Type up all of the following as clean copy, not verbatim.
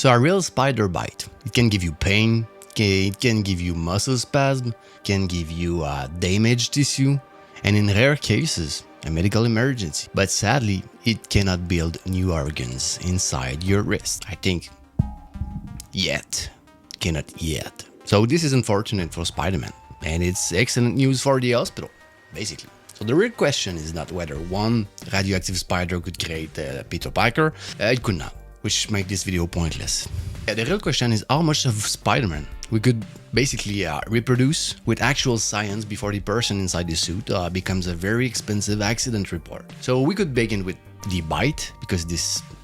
So a real spider bite, it can give you pain, it can give you muscle spasm, can give you damaged tissue, and in rare cases, a medical emergency. But sadly, it cannot build new organs inside your wrist. I think yet. Cannot yet. So this is unfortunate for Spider-Man, and it's excellent news for the hospital, basically. So the real question is not whether one radioactive spider could create Peter Parker. It could not, which makes this video pointless. The real question is how much of Spider-Man we could basically reproduce with actual science before the person inside the suit becomes a very expensive accident report. So we could begin with the bite, because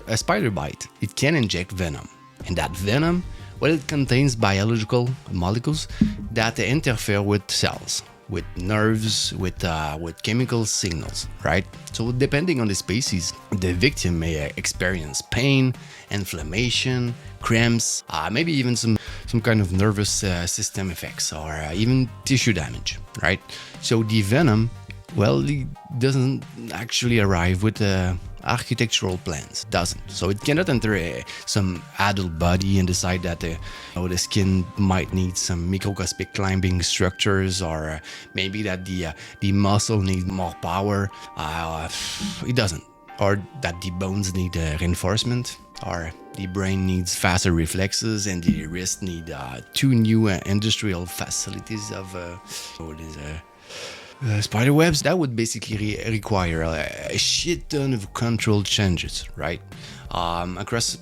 a spider bite, it can inject venom. And that venom, well, it contains biological molecules that interfere with cells, with nerves, with chemical signals, right? So depending on the species, the victim may experience pain, inflammation, cramps, maybe even some kind of nervous system effects, or even tissue damage, right? So the venom, well, it doesn't actually arrive with architectural plans, doesn't. So it cannot enter some adult body and decide that the skin might need some microscopic climbing structures, or maybe that the muscle needs more power. It doesn't. Or that the bones need reinforcement, or the brain needs faster reflexes, and the wrist need 2 new industrial facilities of spider webs. That would basically require a shit ton of control changes, right? Across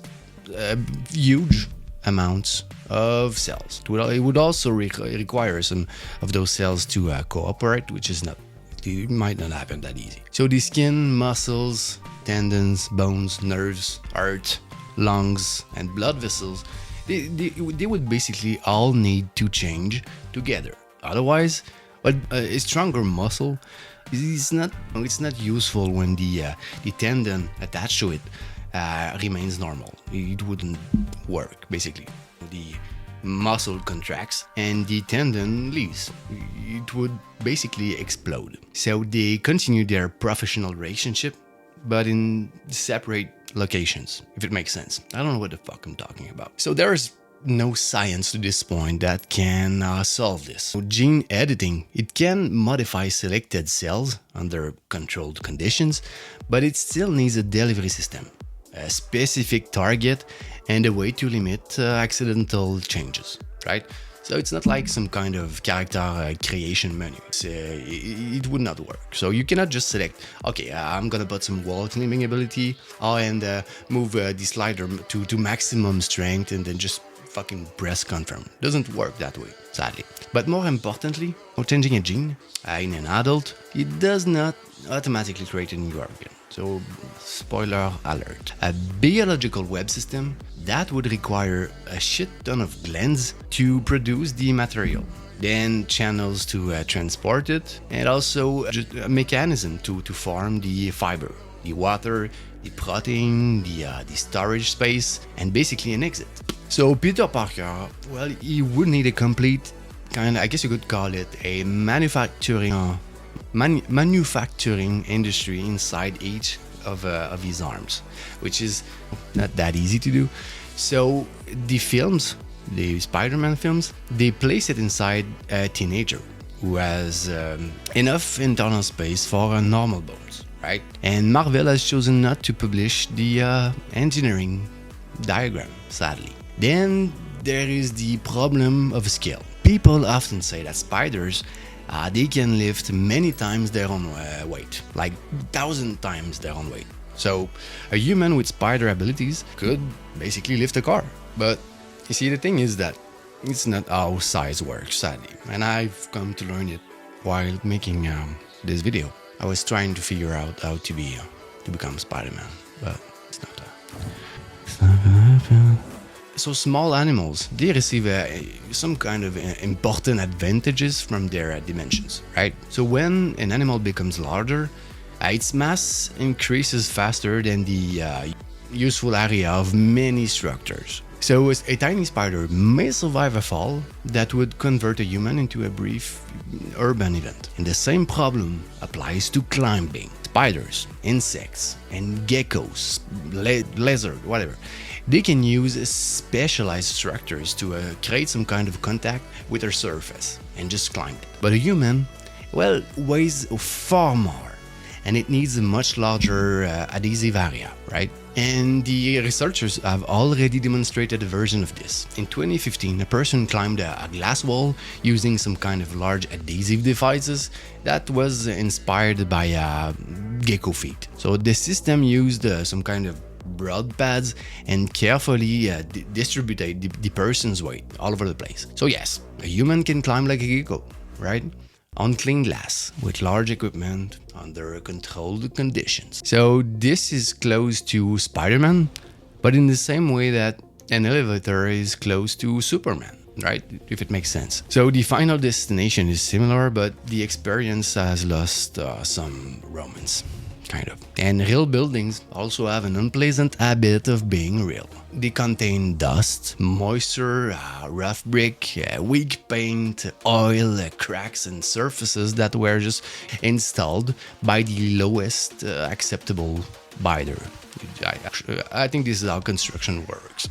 huge amounts of cells. It would also require some of those cells to cooperate, which is not, it might not happen that easy. So the skin, muscles, tendons, bones, nerves, heart, lungs, and blood vessels, they would basically all need to change together. Otherwise, but a stronger muscle it's not useful when the tendon attached to it remains normal. It wouldn't work, basically. The muscle contracts and the tendon leaves. It would basically explode. So they continue their professional relationship, but in separate locations, if it makes sense. I don't know what the fuck I'm talking about. So there's no science to this point that can solve this. So gene editing, it can modify selected cells under controlled conditions, but it still needs a delivery system, a specific target, and a way to limit accidental changes, right? So it's not like some kind of character creation menu. It would not work. So you cannot just select, okay, I'm gonna put some wall climbing ability, and move the slider to maximum strength, and then just fucking press confirm. Doesn't work that way, sadly. But more importantly, changing a gene in an adult, it does not automatically create a new organ. So, spoiler alert. A biological web system, that would require a shit ton of glands to produce the material, then channels to transport it, and also just a mechanism to form the fiber, the water, the protein, the storage space, and basically an exit. So Peter Parker, well, he would need a complete kind of, I guess you could call it a manufacturing industry inside each of his arms, which is not that easy to do. So the films, the Spider-Man films, they place it inside a teenager who has enough internal space for normal bones, right? And Marvel has chosen not to publish the engineering diagram, sadly. Then there is the problem of scale. People often say that spiders, they can lift many times their own weight, like 1,000 times their own weight. So a human with spider abilities could basically lift a car. But you see, the thing is that it's not how size works, sadly. And I've come to learn it while making this video. I was trying to figure out how to become Spider-Man, but it's not gonna happen. So small animals, they receive some kind of important advantages from their dimensions, right? So when an animal becomes larger, its mass increases faster than the useful area of many structures. So a tiny spider may survive a fall that would convert a human into a brief urban event. And the same problem applies to climbing. Spiders, insects, and geckos, lizard, whatever. They can use specialized structures to create some kind of contact with their surface and just climb it. But a human, well, weighs far more, and it needs a much larger adhesive area, right? And the researchers have already demonstrated a version of this. In 2015, a person climbed a glass wall using some kind of large adhesive devices that was inspired by gecko feet. So the system used some kind of broad pads and carefully distributed the person's weight all over the place. So yes, a human can climb like a gecko, right? On clean glass with large equipment under controlled conditions. So this is close to Spider-Man, but in the same way that an elevator is close to Superman, right? If it makes sense. So the final destination is similar, but the experience has lost some romance. Kind of. And real buildings also have an unpleasant habit of being real. They contain dust, moisture, rough brick, weak paint, oil, cracks, and surfaces that were just installed by the lowest acceptable bidder. I think this is how construction works.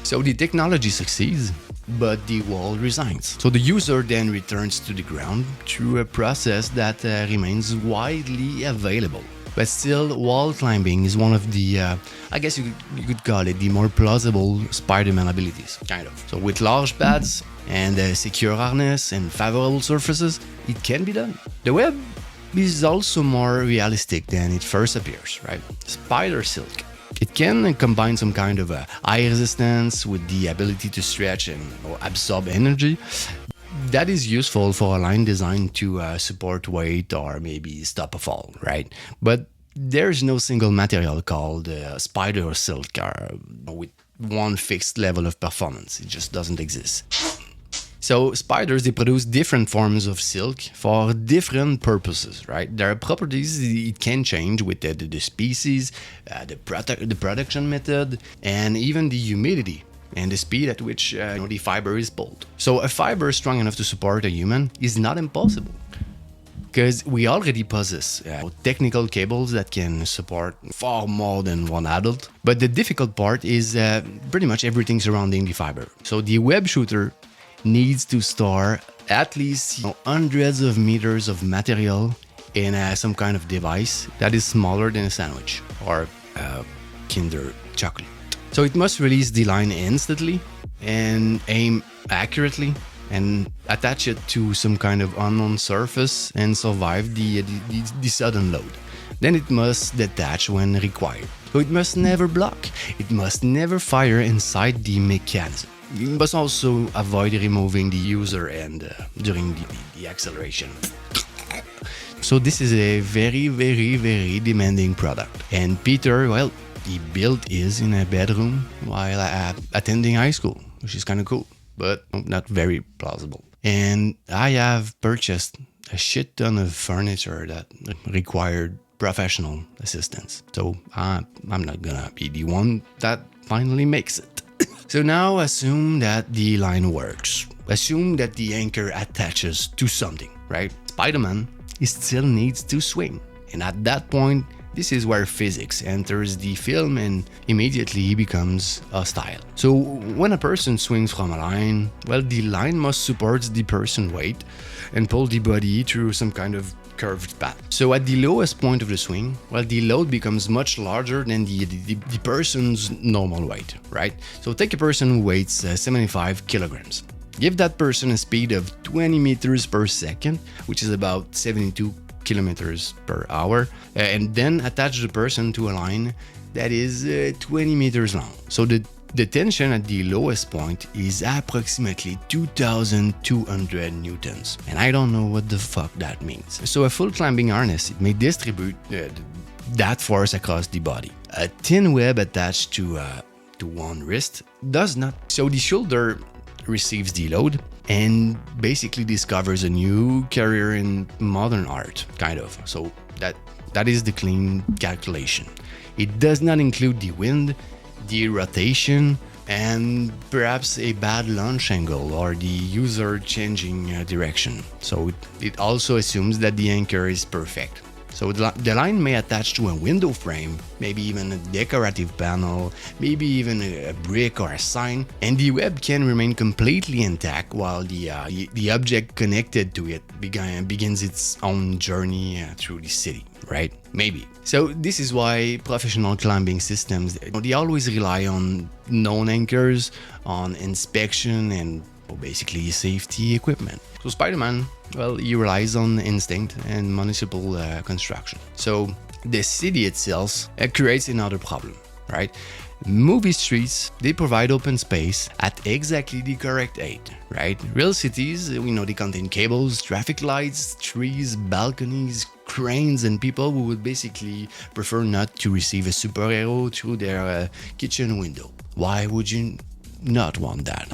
So the technology succeeds, but the wall resigns. So the user then returns to the ground through a process that remains widely available. But still, wall climbing is one of the, I guess you could call it the more plausible Spider-Man abilities, kind of. So with large pads and a secure harness and favorable surfaces, it can be done. The web is also more realistic than it first appears, right? Spider silk. It can combine some kind of high resistance with the ability to stretch and absorb energy. That is useful for a line design to support weight or maybe stop a fall, right? But there's no single material called spider silk with one fixed level of performance. It just doesn't exist. So spiders, they produce different forms of silk for different purposes, right? Their properties, it can change with the species, the production method, and even the humidity and the speed at which the fiber is pulled. So a fiber strong enough to support a human is not impossible, because we already possess technical cables that can support far more than one adult. But the difficult part is pretty much everything surrounding the fiber. So the web shooter needs to store at least hundreds of meters of material in some kind of device that is smaller than a sandwich or Kinder chocolate. So it must release the line instantly and aim accurately and attach it to some kind of unknown surface and survive the sudden load. Then it must detach when required. So it must never block. It must never fire inside the mechanism. You must also avoid removing the user end during the acceleration. So this is a very, very, very demanding product. And Peter, well, he built his in a bedroom while attending high school, which is kind of cool, but not very plausible. And I have purchased a shit ton of furniture that required professional assistance. So I'm not gonna be the one that finally makes it. So now assume that the line works. Assume that the anchor attaches to something, right? Spider-Man, he still needs to swing. And at that point, this is where physics enters the film and immediately he becomes hostile. So when a person swings from a line, well, the line must support the person's weight and pull the body through some kind of curved path. So at the lowest point of the swing, well, the load becomes much larger than the person's normal weight, right? So take a person who weighs 75 kilograms. Give that person a speed of 20 meters per second, which is about 72 kilometers per hour, and then attach the person to a line that is 20 meters long. So the tension at the lowest point is approximately 2,200 newtons. And I don't know what the fuck that means. So a full climbing harness, it may distribute that force across the body. A thin web attached to one wrist does not. So the shoulder receives the load and basically discovers a new career in modern art, kind of. So that is the clean calculation. It does not include the wind, the rotation, and perhaps a bad launch angle or the user changing direction. So it also assumes that the anchor is perfect. So the line may attach to a window frame, maybe even a decorative panel, maybe even a brick or a sign, and the web can remain completely intact while the object connected to it begins its own journey through the city, right? Maybe. So this is why professional climbing systems, they always rely on known anchors, on inspection, and basically safety equipment. So Spider-Man, well, he relies on instinct and municipal construction. So the city itself creates another problem, right? Movie streets, they provide open space at exactly the correct height, right? Real cities, we know they contain cables, traffic lights, trees, balconies, cranes, and people who would basically prefer not to receive a superhero through their kitchen window. Why would you not want that?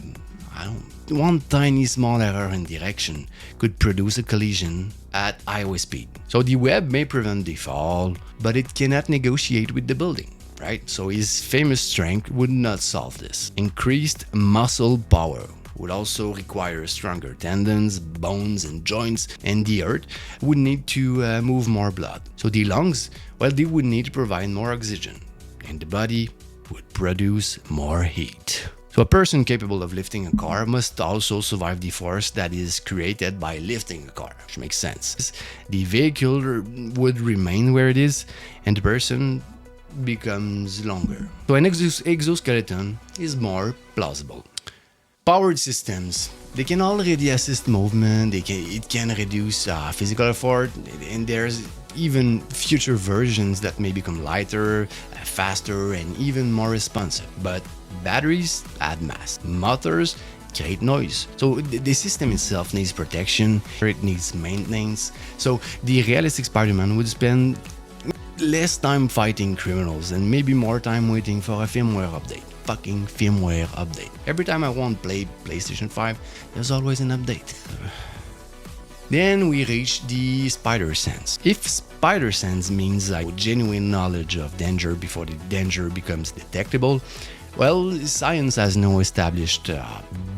I don't. One tiny small error in direction could produce a collision at highway speed. So the web may prevent the fall, but it cannot negotiate with the building, right? So his famous strength would not solve this. Increased muscle power would also require stronger tendons, bones, and joints, and the earth would need to move more blood. So the lungs, well, they would need to provide more oxygen, and the body would produce more heat. So a person capable of lifting a car must also survive the force that is created by lifting a car, which makes sense. The vehicle would remain where it is, and the person becomes longer. So an exoskeleton is more plausible. Powered systems, they can already assist movement, it can reduce physical effort, and there's even future versions that may become lighter, faster, and even more responsive. But batteries add mass. Motors create noise. So the system itself needs protection, it needs maintenance. So the realistic Spider-Man would spend less time fighting criminals and maybe more time waiting for a firmware update. Fucking firmware update. Every time I want to play PlayStation 5, there's always an update. Then we reach the spider sense. If spider sense means genuine knowledge of danger before the danger becomes detectable, well, science has no established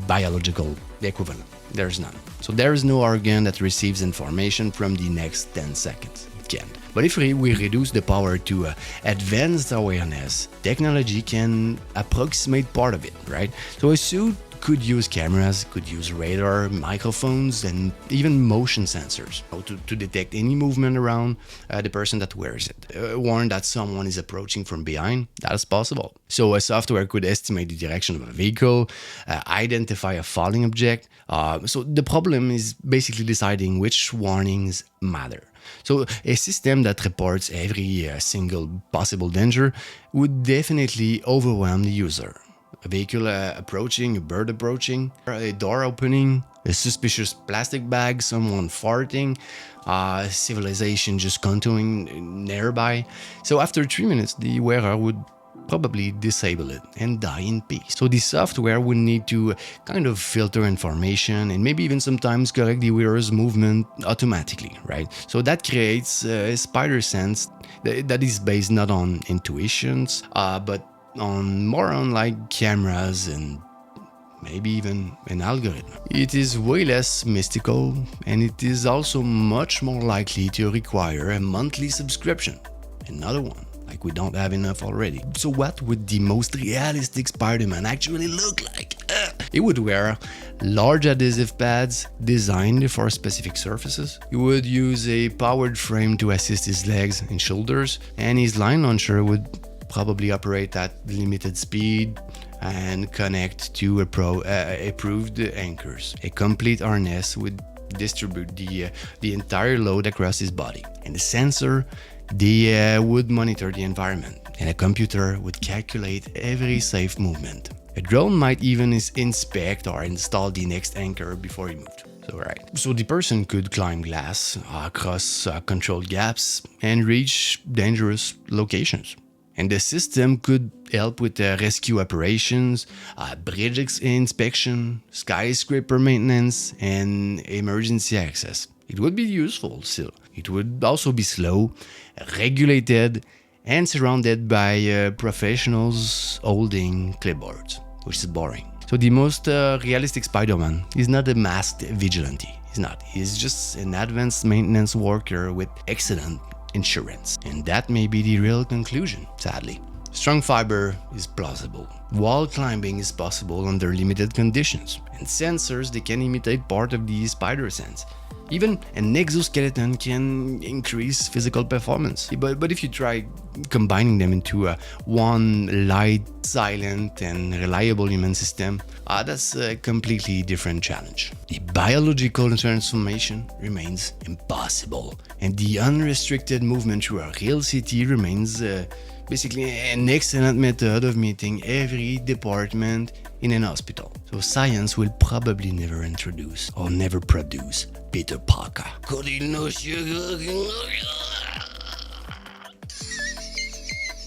biological equivalent. There's none. So there is no organ that receives information from the next 10 seconds. It can't. But if we reduce the power to advanced awareness, technology can approximate part of it, right? So a suit could use cameras, could use radar, microphones, and even motion sensors to detect any movement around the person that wears it. Warn that someone is approaching from behind, that is possible. So a software could estimate the direction of a vehicle, identify a falling object. So the problem is basically deciding which warnings matter. So a system that reports every single possible danger would definitely overwhelm the user. A vehicle approaching, a bird approaching, a door opening, a suspicious plastic bag, someone farting, civilization just contouring nearby. So after 3 minutes, the wearer would probably disable it and die in peace. So the software would need to kind of filter information and maybe even sometimes correct the wearer's movement automatically, right? So that creates a spider sense that is based not on intuitions, but more on like cameras and maybe even an algorithm. It is way less mystical, and it is also much more likely to require a monthly subscription. Another one, like we don't have enough already. So what would the most realistic Spider-Man actually look like? He would wear large adhesive pads designed for specific surfaces. He would use a powered frame to assist his legs and shoulders, and his line launcher would probably operate at limited speed and connect to approved anchors. A complete harness would distribute the entire load across his body, and the sensor would monitor the environment, and a computer would calculate every safe movement. A drone might even inspect or install the next anchor before he moved. So the person could climb glass, cross controlled gaps, and reach dangerous locations. And the system could help with rescue operations, bridge inspection, skyscraper maintenance, and emergency access. It would be useful still. It would also be slow, regulated, and surrounded by professionals holding clipboards, which is boring. So the most realistic Spider-Man is not a masked vigilante. He's not. He's just an advanced maintenance worker with excellent insurance. And that may be the real conclusion, sadly. Strong fiber is plausible. Wall climbing is possible under limited conditions. And sensors, they can imitate part of the spider sense. Even an exoskeleton can increase physical performance. But if you try combining them into one light, silent, and reliable human system, that's a completely different challenge. The biological transformation remains impossible, and the unrestricted movement through a real city remains basically an excellent method of meeting every department in an hospital. So science will probably never introduce or never produce Peter Parker.